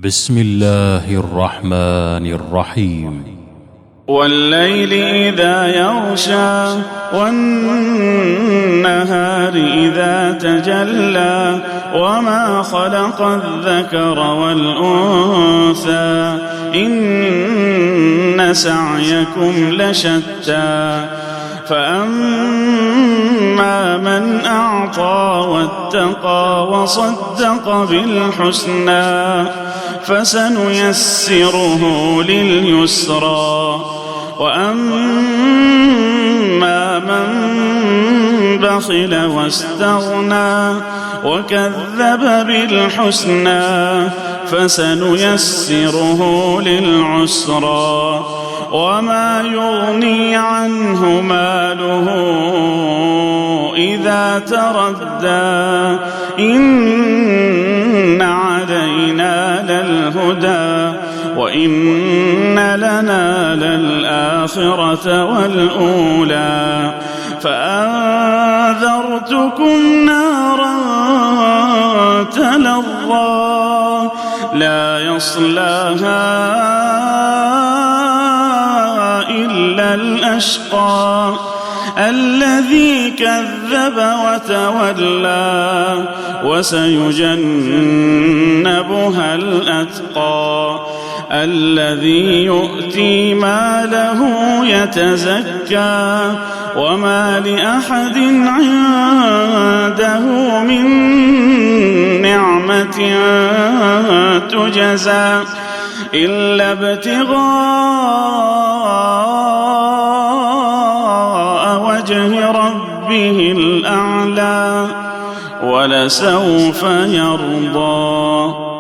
بسم الله الرحمن الرحيم. والليل إذا يغشى والنهار إذا تجلى وما خلق الذكر والأنثى إن سعيكم لشتى فأما من أعطى واتقى وصدق بالحسنى فسنيسره لليسرى وأما من بخل واستغنى وكذب بالحسنى فسنيسره للعسرى وما يغني عنه ماله إذا تردى إن علينا للهدى وإن لنا للآخرة والأولى فأنذرتكم نارا تلظى لا يصلاها إلا الأشقى الذي كذب وتولى وسيجنبها الأتقى الذي يؤتي ماله يتزكى وما لأحد عنده من نعمة تجزى إلا ابتغاء وجه ربه الأعلى ولسوف يرضى.